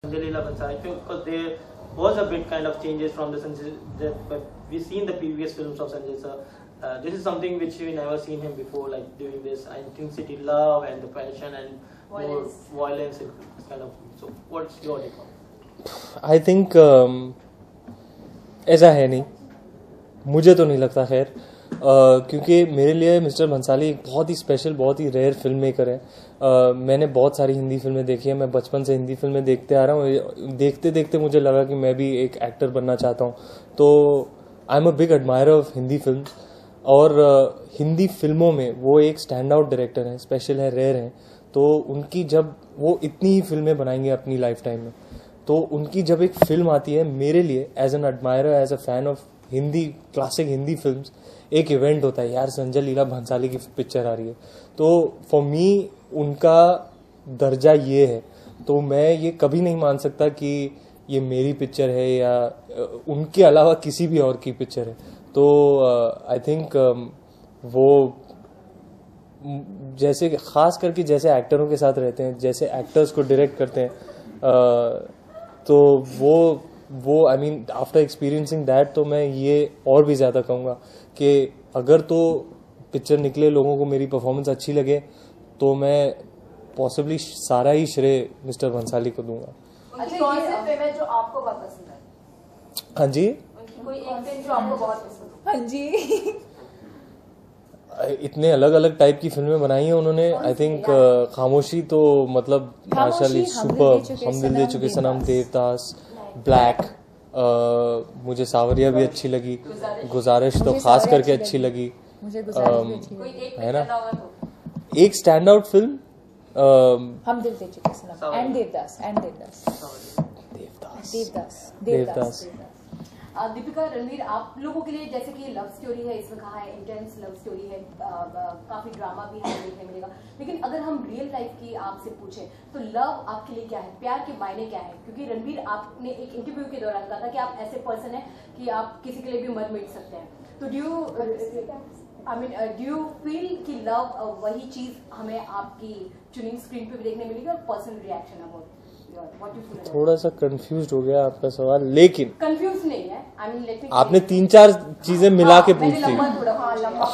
Sanjay Leela Bhansali, because there was a bit kind of changes from the Sanjay but we've seen the previous films of Sanjay sir. This is something which we never seen him before, like doing this intensity, love and the passion and more violence and this kind of. So what's your take on it? I think ऐसा है नहीं, मुझे तो नहीं लगता खैर, क्योंकि मेरे लिए मिस्टर भंसाली एक बहुत ही स्पेशल, बहुत ही रेयर फिल्म मेकर है. मैंने बहुत सारी हिंदी फिल्में देखी हैं, मैं बचपन से हिंदी फिल्में देखते आ रहा हूँ. देखते देखते मुझे लगा कि मैं भी एक एक्टर बनना चाहता हूँ. तो I am a big admirer of Hindi film. और हिंदी फिल्मों में वो एक स्टैंड आउट डायरेक्टर हैं, स्पेशल है, रेयर हैं. तो उनकी जब वो इतनी ही फिल्में बनाएंगे अपनी लाइफ टाइम में, तो उनकी जब एक फिल्म आती है, मेरे लिए as an admirer, as a fan of Hindi classic Hindi films, एक इवेंट होता है, यार संजय लीला भंसाली की पिक्चर आ रही है. तो फॉर मी उनका दर्जा ये है, तो मैं ये कभी नहीं मान सकता कि ये मेरी पिक्चर है या उनके अलावा किसी भी और की पिक्चर है. तो आई थिंक वो जैसे खास करके जैसे एक्टरों के साथ रहते हैं, जैसे एक्टर्स को डायरेक्ट करते हैं, तो वो I mean after experiencing that, तो मैं ये और भी ज़्यादा कहूँगा कि अगर तो पिक्चर निकले, लोगों को मेरी परफॉर्मेंस अच्छी लगे, तो मैं पॉसिबली सारा ही श्रेय मिस्टर भंसाली को दूंगा. अच्छा, कौन सी फिल्म है जो आपको बहुत पसंद है? हाँ जी, उनकी कोई एक फिल्म जो आपको बहुत पसंद है? हाँ जी. इतने अलग अलग टाइप की फिल्में बनाई हैं उन्होंने. आई थिंक खामोशी तो मतलब माशाल्लाह सुपर, हम दिल दे चुके सनम, देवदास, ब्लैक, मुझे सावरिया भी अच्छी लगी, गुजारिश तो खास करके अच्छी लगी, है ना. एक स्टैंड आउट फिल्म हम दिल दे चुके सनम एंड देवदास. दीपिका, रणवीर, आप लोगों के लिए जैसे कि लव स्टोरी है, इसमें कहा है इंटेंस लव स्टोरी है, काफी ड्रामा भी हमें देखने मिलेगा, लेकिन अगर हम रियल लाइफ की आपसे पूछें तो लव आपके लिए क्या है, प्यार के मायने क्या है? क्योंकि रणवीर, आपने एक इंटरव्यू के दौरान कहा था कि आप ऐसे पर्सन है कि आप किसी के लिए भी मर मिट सकते हैं. तो डू यू फील कि लव वही चीज हमें आपकी चुनिंग स्क्रीन पे भी देखने मिलेगी और पर्सनल रिएक्शन अबाउट? थोड़ा सा कंफ्यूज हो गया आपका सवाल, लेकिन कंफ्यूज नहीं है. आपने 3-4 चीजें मिला के पूछ ली.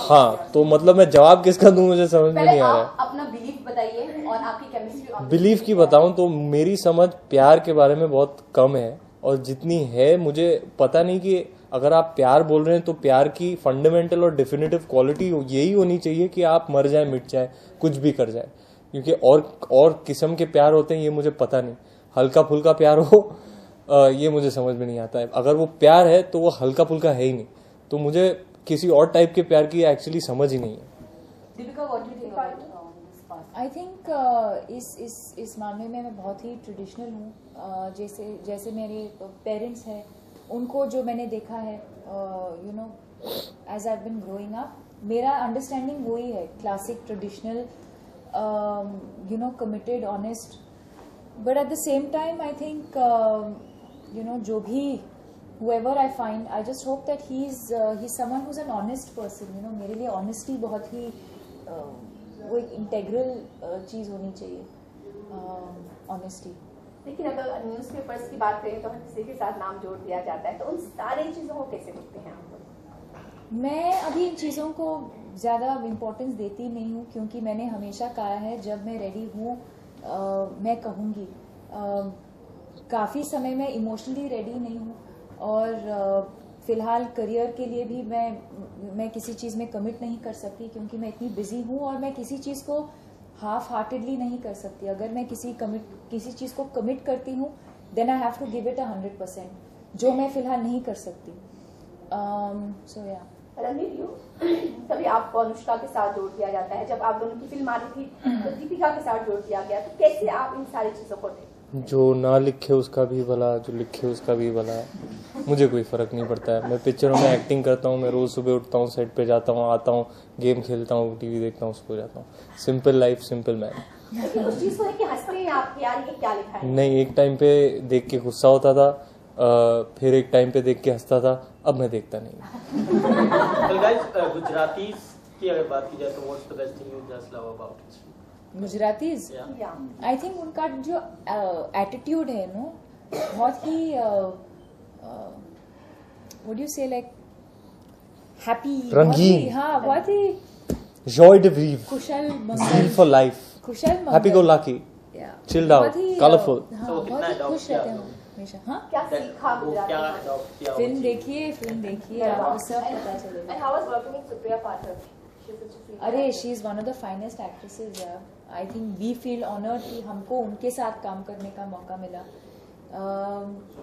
हाँ, तो मतलब मैं जवाब किसका दूं, मुझे समझ में नहीं आ रहा है. अपना बिलीफ बताइए और आपकी केमिस्ट्री. बिलीफ की बताऊं तो मेरी समझ प्यार के बारे में बहुत कम है, और जितनी है मुझे पता नहीं कि अगर आप प्यार बोल रहे हैं तो प्यार की फंडामेंटल और डेफिनेटिव क्वालिटी यही होनी चाहिए कि आप मर जाए, मिट जाए, कुछ भी कर जाए. क्योंकि और किस्म के प्यार होते हैं, ये मुझे पता नहीं. हल्का फुल्का प्यार हो, ये मुझे समझ में नहीं आता है. अगर वो प्यार है तो वो हल्का फुल्का है ही नहीं. तो मुझे किसी और टाइप के प्यार की एक्चुअली समझ ही नहीं है. Deepika, what do you think about this part? I think इस मामले में मैं बहुत ही ट्रेडिशनल हूँ. जैसे मेरे पेरेंट्स हैं, उनको जो मैंने देखा है, you know, as I been growing up, मेरा अंडरस्टैंडिंग वही है, classic, traditional, you know, committed, honest, but at the same time I think you know, जो भी whoever I find, I just hope that he's someone who's an honest person. You know, मेरे लिए honesty बहुत ही वो एक integral चीज होनी चाहिए, honesty. लेकिन अगर न्यूज़पेपर्स की बात करें तो हर किसी के साथ नाम जोड़ दिया जाता है, तो उन सारी चीजों को कैसे देखते हैं आप? मैं अभी इन चीज़ों को ज़्यादा इम्पोर्टेंस देती नहीं हूँ, क्योंकि मैंने हमेशा कहा है जब मैं रेडी हूँ मैं कहूँगी. काफ़ी समय में इमोशनली रेडी नहीं हूँ, और फ़िलहाल करियर के लिए भी मैं किसी चीज़ में कमिट नहीं कर सकती, क्योंकि मैं इतनी बिजी हूँ, और मैं किसी चीज़ को हाफ हार्टेडली नहीं कर सकती. अगर मैं किसी चीज़ को कमिट करती हूँ, then I have to give it 100%, जो मैं फ़िलहाल नहीं कर सकती. सो या रणवीर, तभी आपको अनुष्का के साथ जोड़ दिया जाता है. जब आप दोनों की फिल्म आ रही थी तो दीपिका के साथ जोड़ दिया गया, तो कैसे आप इन सारी चीजों को देखते? जो ना लिखे उसका भी भला, जो लिखे उसका भी भला. मुझे कोई फर्क नहीं पड़ता है. मैं पिक्चरों में एक्टिंग करता हूँ, मैं रोज सुबह उठता हूँ, सेट पे जाता हूँ, आता हूँ, गेम खेलता हूँ, टीवी देखता हूँ, सो जाता हूँ. Simple life, simple man. उस चीज को देख के हंसते हैं आप, यार ये क्या लिखा है? नहीं, एक टाइम पे देख के गुस्सा होता था, फिर एक टाइम पे देख के हंसता था, अब मैं देखता नहीं. गुजराती की अगर बात की जाए तो what's the best thing you just love about it? Gujaratis I think उनका जो एटीट्यूड है नो बहुत ही व्हाट यू से लाइक हैप्पी रंगीन, हाँ बहुत ही joy to breathe, Kusal zeal Mangal for life, Kusal Mangal happy go lucky, chilled out, बहुत ही, colorful. हाँ So, बहुत ही कितना खुश adopt रहते किया हैं हमेशा। हाँ क्या सीखा वो गुजराती क्या में? adopt किया वो फिल्म चीज़? देखिए आपको सब पता And चलेगा। how was working with Supriya Pathak? She's such a female अरे actress. She is one of the finest actresses यार। I think we feel honoured कि हमको उनके साथ काम करने का मौका मिला।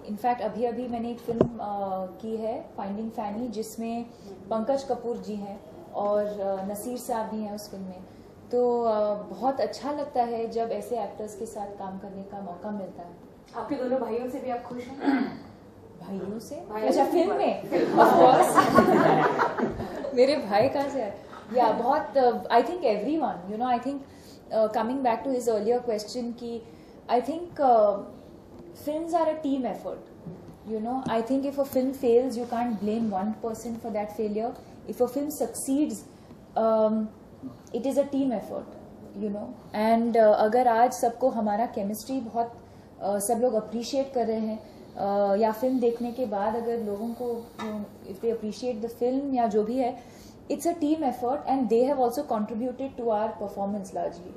इनफैक्ट अभी अभी मैंने एक फिल्म की है फाइंडिंग फैनी, जिसमें पंकज कपूर जी हैं और नसीर साहब भी हैं उस फिल्म में। तो बहुत अच्छा लगता है जब ऐसे एक्टर्स के साथ काम करने का मौका मिलता है। आपके दोनों भाइयों से भी आप खुश हैं? भाइयों से? भाइयों अच्छा से फिल्म में ऑफ कोर्स मेरे भाई कहाँ से है? या बहुत I think everyone you know I think coming back to his earlier question कि I think films are a team effort. You know, I think if a film fails, you can't blame one person for that failure. If a film succeeds, it is a team effort. You know, and अगर आज सबको हमारा chemistry बहुत सब लोग appreciate कर रहे हैं या फिल्म देखने के बाद अगर लोगों को if they appreciate the film या जो भी है, it's a team effort and they have also contributed to our performance largely.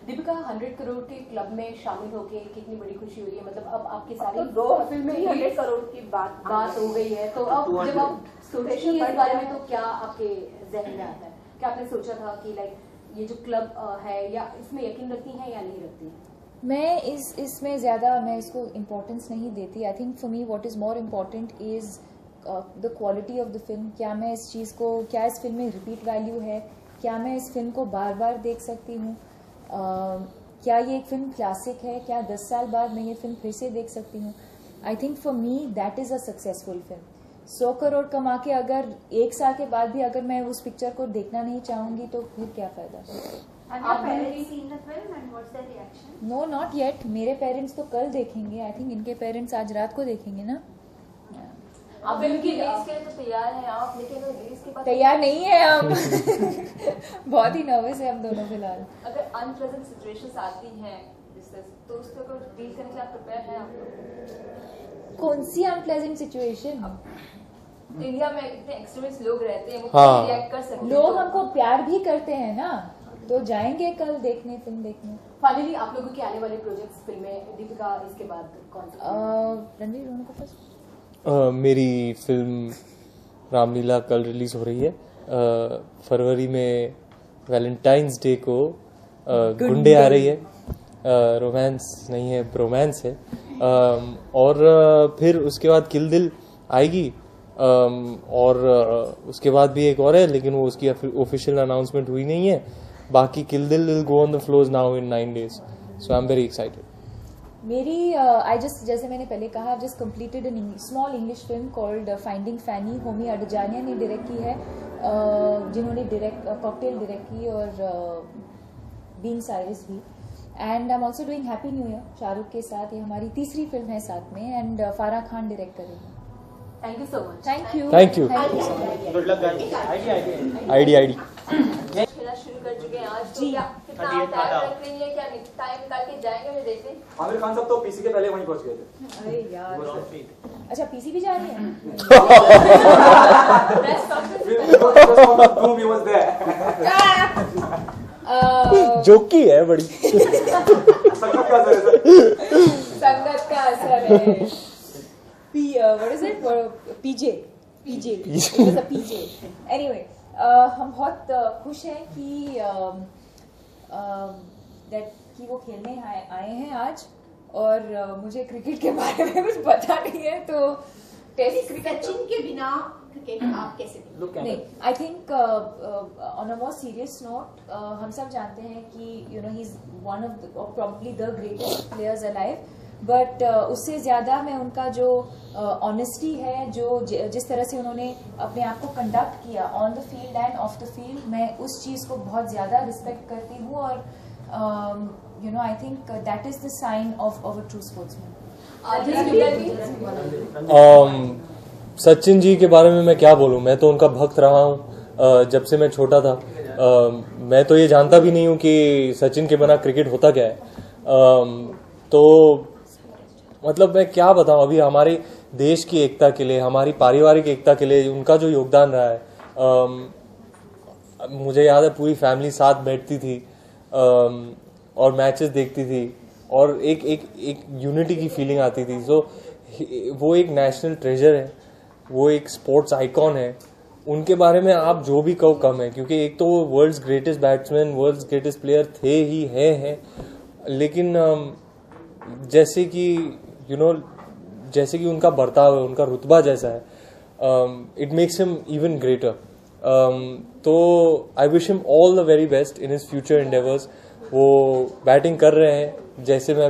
Deepika 100 crore के क्लब में शामिल होके कितनी बड़ी खुशी हो रही है। मतलब अब आपकी सारी अब दो फिल्में 300 करोड़ की बात हो गई है। तो अब 200 जब आप सोचती हैं इस बारे में तो क्या आपके जहन में आता है? क्या आपने सोचा था कि लाइक ये जो क्लब है या इसमें यकीन रखती हैं या नहीं रखती हैं? मैं इसमें ज़्यादा मैं इसको इम्पोर्टेंस नहीं देती। I think for me what is more important is the quality of the film. क्या मैं इस चीज़ को, क्या इस फिल्म में रिपीट वैल्यू है, क्या मैं इस फिल्म को बार बार देख सकती हूँ, क्या ये एक फिल्म क्लासिक है, क्या 10 साल बाद मैं ये फिल्म फिर से देख सकती हूँ। I think for me that is a successful film. 100 crore कमा के अगर 1 साल के बाद भी अगर मैं उस पिक्चर को देखना नहीं चाहूंगी तो फिर क्या फायदा। And your parents seen the film and what's their reaction? No not yet. मेरे पेरेंट्स तो कल देखेंगे। आई थिंक इनके पेरेंट्स आज रात को देखेंगे ना। आप फिल्म की रिलीज के लिए तो तैयार हैं आप, लेकिन रिलीज के बाद तैयार नहीं है हम बहुत ही नर्वस है हम दोनों फिलहाल। अगर अनप्लेजेंट सिचुएशंस आती हैं तो उसको डील करने के लिए आप प्रिपेयर हैं आप लोग? कौन सी अनप्लेजेंट सिचुएशन? इंडिया में इतने एक्सट्रीमिस्ट लोग रहते हैं, वो हाँ। रिएक्ट कर सकते हैं। लोग हमको प्यार भी करते हैं ना, तो जाएंगे कल देखने, फिल्म देखने। फाइनली आप लोगों के आने वाले प्रोजेक्ट्स फिल्में दीपिका इसके बाद कौन सी? रणवीर उनको फर्स्ट। मेरी फिल्म रामलीला कल रिलीज हो रही है। फरवरी में वैलेंटाइंस डे को गुंडे आ रही है। रोमांस नहीं है, ब्रोमांस है। और फिर उसके बाद किल दिल आएगी। और उसके बाद भी एक और है, लेकिन वो उसकी ऑफिशियल अनाउंसमेंट हुई नहीं है। बाकी Kill Dil will go on the floors now in 9 days, so I am very excited. मेरी आई जस्ट जैसे मैंने पहले कहा, I just completed an small English film called Finding Fanny. Homi Adajania ने डायरेक्ट की है, जिन्होंने कॉकटेल डायरेक्ट की और बीइंग साइरस भी। And I am also doing Happy New Year Shahrukh के साथ। ये हमारी तीसरी फिल्म है साथ में, एंड फारा खान डायरेक्ट करेगी। Thank you so much. Thank you. Thank you. Good luck guys. ID खेला शुरू कर चुके हैं आज, तो क्या कितना आप टाइम रख रही हैं? क्या टाइम निकाल के जाएंगे मैं देखने? आमिर खान साहब तो पीसी के पहले वहीं पहुंच गए थे। अरे यार, अच्छा पीसी भी जा रही है? Press conference Whom he was there. जोकी है बड़ी। संगत का असर है सर। संगत का असर है। what is it? PJ. It was a PJ. Anyway, हम बहुत खुश हैं कि कि वो खेलने आए हैं आज, और मुझे क्रिकेट के बारे में कुछ पता नहीं है, तो टेस्ट क्रिकेट सचिन के बिना क्रिकेट आप कैसे देखते नहीं। I think on a more serious note, हम सब जानते हैं कि you know he is one of probably the greatest players alive, but उससे ज़्यादा मैं उनका जो ऑनेस्टी है, जो जिस तरह से उन्होंने अपने आप को कंडक्ट किया on the field end of the field, मैं उस चीज़ को बहुत ज़्यादा रिस्पेक्ट करती हूँ। और you know I think that is the sign of a true sportsman. Sachin ji के बारे में मैं क्या बोलूं, मैं तो उनका भक्त रहा हूं जब से मैं छोटा था। मैं तो ये जानता भी नहीं हूँ कि सचिन के बिना क्रिकेट होता क्या है। तो मतलब मैं क्या बताऊं, अभी हमारे देश की एकता के लिए, हमारी पारिवारिक एकता के लिए उनका जो योगदान रहा है, मुझे याद है पूरी फैमिली साथ बैठती थी और मैचेस देखती थी और एक यूनिटी की फीलिंग आती थी। सो वो एक नेशनल ट्रेजर है, वो एक स्पोर्ट्स आइकॉन है। उनके बारे में आप जो भी कहो कम है, क्योंकि एक तो वो world's greatest batsman, world's greatest player थे ही हैं, लेकिन जैसे कि जैसे कि उनका बर्ताव है, उनका रुतबा जैसा है, it makes him even greater. तो I wish him all the very best in his future endeavours. वो बैटिंग कर रहे हैं, जैसे मैं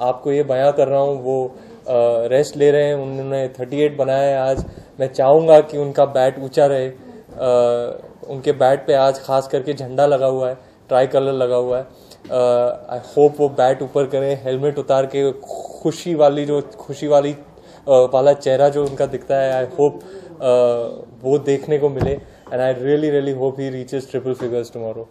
आपको ये बयां कर रहा हूँ, वो रेस्ट ले रहे हैं। उन्होंने 38 बनाया है आज। मैं चाहूँगा कि उनका बैट ऊंचा रहे। उनके बैट पे आज खास करके झंडा लगा हुआ है, ट्राई कलर लगा हुआ है। आई होप वो बैट ऊपर करें, हेलमेट उतार के खुशी वाला चेहरा जो उनका दिखता है, आई होप वो देखने को मिले। And I really hope he reaches triple figures tomorrow.